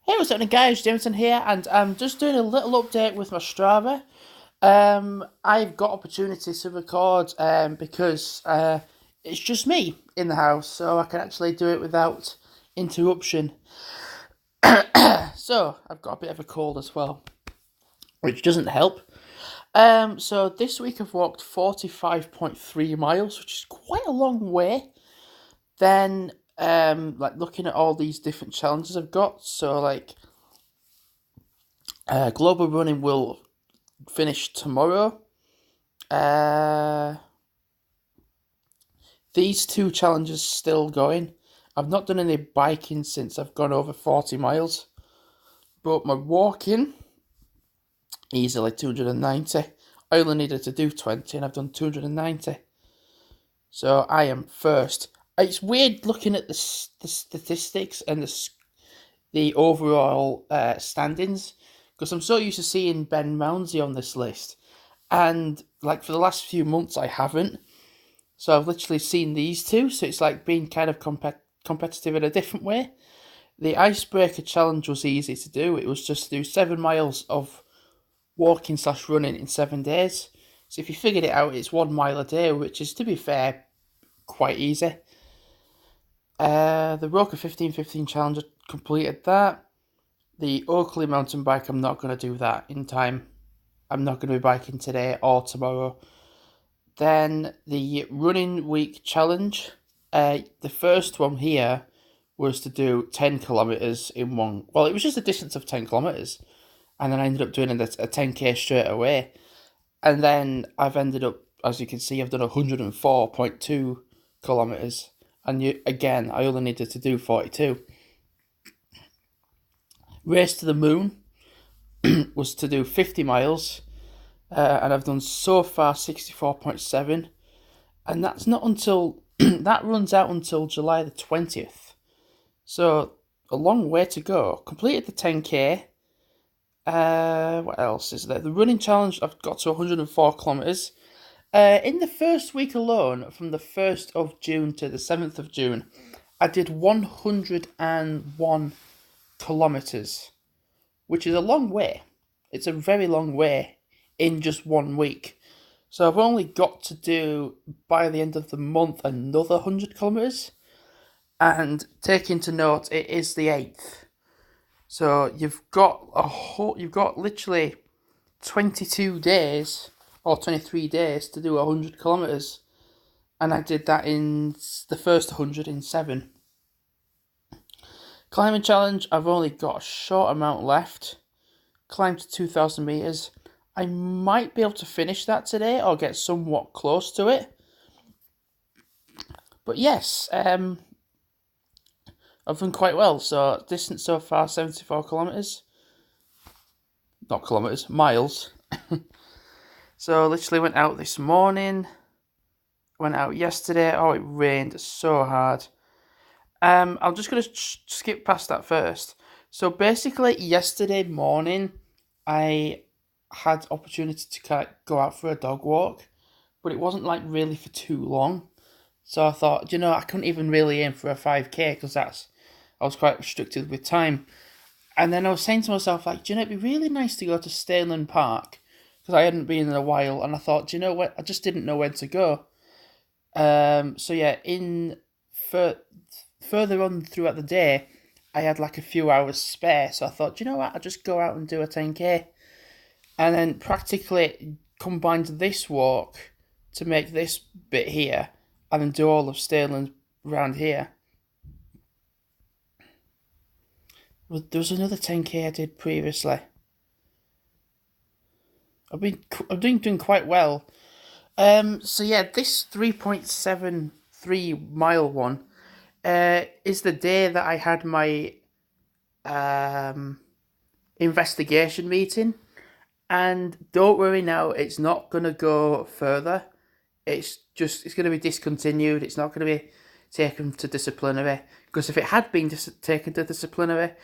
Hey, what's up, guys? Jameson here, and I'm just doing a little update with my Strava. I've got opportunity to record because it's just me in the house, so I can actually do it without interruption. So I've got a bit of a cold as well, which doesn't help. So this week I've walked 45.3 miles, which is quite a long way. Then, like looking at all these different challenges I've got, so like global running will finish tomorrow. Uh, these two challenges still going. I've not done any biking since I've gone over 40 miles, but my walking easily 290. I only needed to do 20 and I've done 290. So I am first. It's weird looking at the statistics and the overall standings because I'm so used to seeing Ben Mounsey on this list. And like for the last few months, I haven't. So I've literally seen these two. So it's like being kind of competitive in a different way. The icebreaker challenge was easy to do. It was just to do 7 miles of walking slash running in 7 days. So if you figured it out, it's 1 mile a day, which is, to be fair, quite easy. The Roker 15-15 challenge, I completed that. The Oakley mountain bike, I'm not going to do that in time. I'm not going to be biking today or tomorrow. Then the running week challenge. The first one here was to do 10 kilometres in one. Well, it was just a distance of 10 kilometres. And then I ended up doing a 10k straight away. And then I've ended up, as you can see, I've done 104.2 kilometres. And again, I only needed to do 42. Race to the Moon was to do 50 miles. And I've done so far 64.7. And that's not until, that runs out until July the 20th. So, a long way to go. Completed the 10k. What else is there? The running challenge, I've got to 104 kilometres. In the first week alone, from the 1st of June to the 7th of June, I did 101 kilometres, which is a long way. It's a very long way in just 1 week. So I've only got to do, by the end of the month, another 100 kilometres. And take into note, it is the 8th. So you've got literally 22 days or 23 days to do 100 kilometres. And I did that in the first 100 in 7. Climbing challenge, I've only got a short amount left. Climbed to 2,000 metres. I might be able to finish that today or get somewhat close to it. But yes, I've done quite well. So distance so far, 74 kilometres. Not kilometres, miles. So literally went out this morning. Went out yesterday. Oh, it rained so hard. I'm just going to skip past that first. So basically, yesterday morning, I had opportunity to go out for a dog walk, but it wasn't like really for too long. So I thought, I couldn't even really aim for a 5k because I was quite restricted with time. And then I was saying to myself, like, it'd be really nice to go to Stainland Park because I hadn't been in a while. And I thought, what? I just didn't know when to go. So yeah, further on throughout the day, I had like a few hours spare. So I thought, what? I'll just go out and do a 10k. And then practically combined this walk to make this bit here and then do all of Stainland around here. There was another 10k I did previously. I've been doing quite well. So yeah, this 3.73 mile one is the day that I had my investigation meeting. And don't worry now, it's not going to go further. It's going to be discontinued. It's not going to be taken to disciplinary. Because if it had been taken to disciplinary,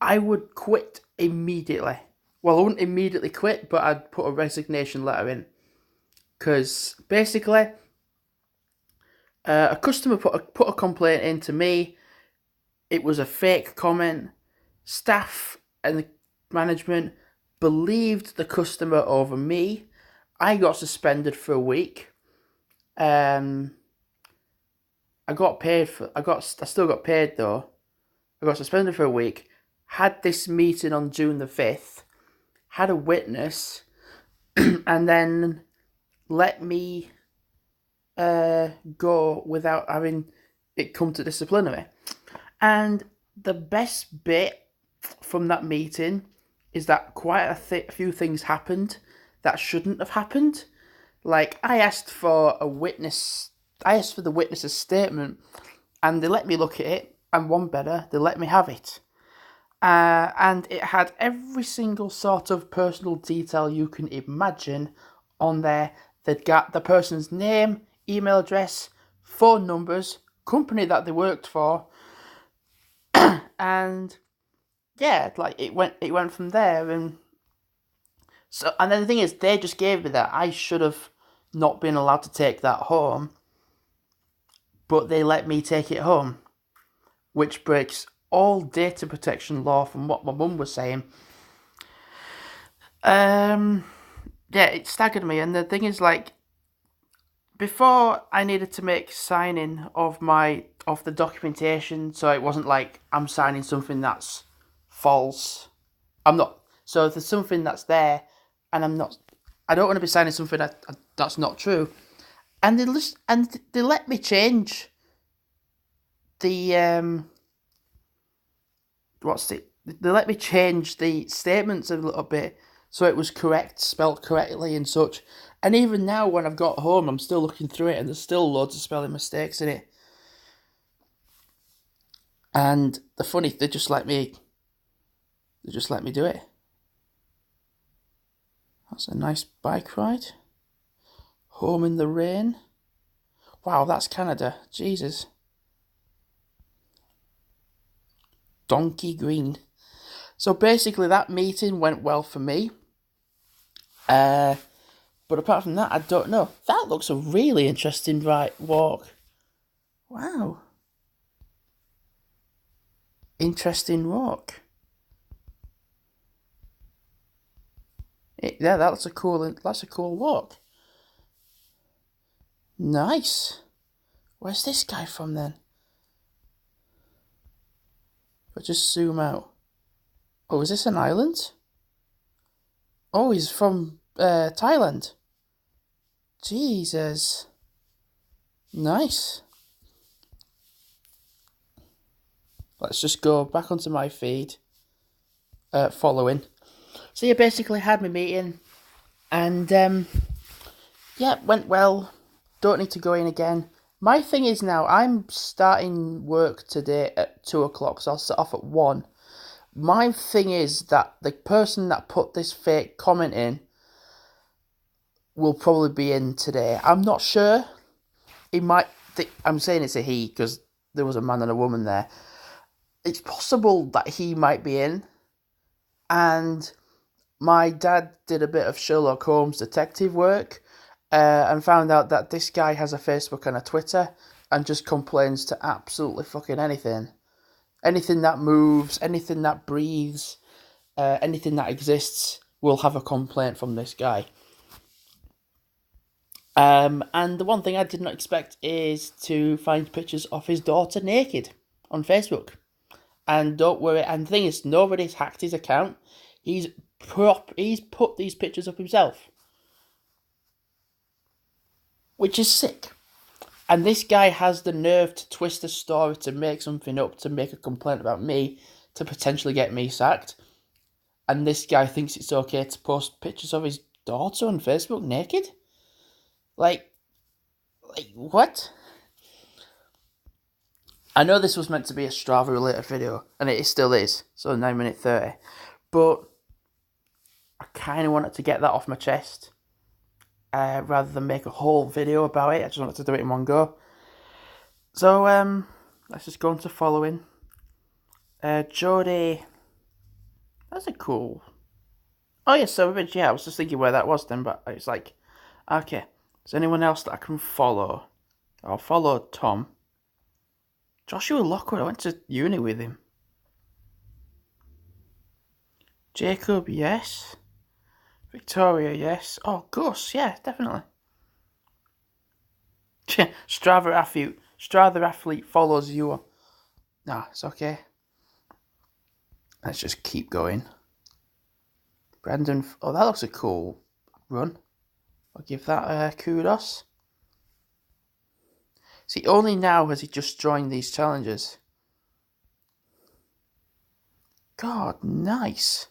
I would quit immediately. Well, I wouldn't immediately quit, but I'd put a resignation letter in. Because basically, a customer put a complaint in to me. It was a fake comment. Staff and the management believed the customer over me. I got suspended for a week. I got paid for. I still got paid though. I got suspended for a week. Had this meeting on June the 5th. Had a witness, and then let me go without having it come to disciplinary. And the best bit from that meeting is that quite a few things happened that shouldn't have happened. Like, I asked for a witness. I asked for the witness's statement, and they let me look at it. And one better, they let me have it. And it had every single sort of personal detail you can imagine on there. They'd got the person's name, email address, phone numbers, company that they worked for, and yeah, like it went from there. And so, and then the thing is, they just gave me that. I should have not been allowed to take that home, but they let me take it home, which breaks all data protection law from what my mum was saying. Yeah, it staggered me. And the thing is, like, before I needed to make signing of the documentation, so it wasn't like I'm signing something that's false. I'm not. So if there's something that's there, and I don't want to be signing something that's not true. And they let me change the they let me change the statements a little bit so it was correct, spelt correctly and such. And even now, when I've got home, I'm still looking through it, and there's still loads of spelling mistakes in it. And they just let me do it. That's a nice bike ride. Home in the rain. Wow, that's Canada. Jesus. Donkey Green. So basically, that meeting went well for me. But apart from that, I don't know. That looks a really interesting walk. Wow. Interesting walk. Yeah, that's a cool walk. Nice. Where's this guy from then? But just zoom out. Oh, is this an island? Oh, he's from Thailand. Jesus. Nice. Let's just go back onto my feed. Following. So you basically had my meeting, and yeah, went well. Don't need to go in again. My thing is now, I'm starting work today at 2:00, so I'll set off at 1. My thing is that the person that put this fake comment in will probably be in today. I'm not sure. I'm saying it's a he because there was a man and a woman there. It's possible that he might be in. And my dad did a bit of Sherlock Holmes detective work and found out that this guy has a Facebook and a Twitter and just complains to absolutely fucking anything. Anything that moves, anything that breathes, anything that exists will have a complaint from this guy. And the one thing I did not expect is to find pictures of his daughter naked on Facebook. And don't worry, and the thing is, nobody's hacked his account. He's put these pictures up himself, which is sick. And this guy has the nerve to twist a story to make something up, to make a complaint about me, to potentially get me sacked. And this guy thinks it's okay to post pictures of his daughter on Facebook naked? Like what? I know this was meant to be a Strava related video, and it still is, so 9 minutes 30. But I kind of wanted to get that off my chest, rather than make a whole video about it. I just wanted to do it in one go. So let's just go into following. Jodie, that's a cool. Oh yeah, so yeah, I was just thinking where that was then, but it's like, okay, is anyone else that I can follow? I'll follow Tom. Joshua Lockwood, I went to uni with him. Jacob, yes. Victoria, yes. Oh, Gus, yeah, definitely. Strava athlete follows you. Nah, it's okay. Let's just keep going. Brandon, oh, that looks a cool run. I'll give that kudos. See, only now has he just joined these challenges. God, nice.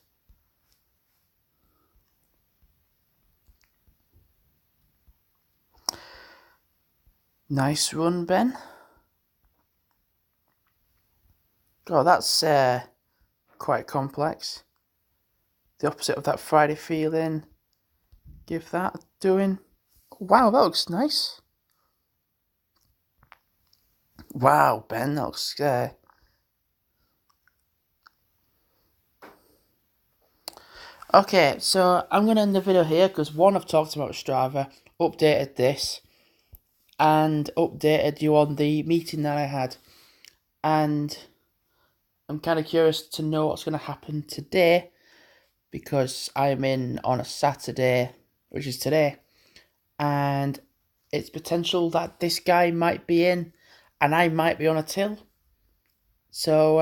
Nice run, Ben. God, that's quite complex. The opposite of that Friday feeling. Give that a doing. Wow, that looks nice. Wow, Ben, that looks Okay, so I'm going to end the video here because one, I've talked about Strava, updated this, and updated you on the meeting that I had. And I'm kind of curious to know what's going to happen today because I'm in on a Saturday, which is today, and it's potential that this guy might be in and I might be on a till. So,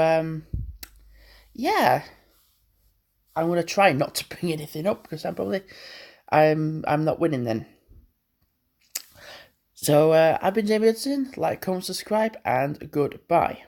yeah, I'm going to try not to bring anything up because I'm not winning then. So, I've been Jamie Hudson. Like, comment, subscribe, and goodbye.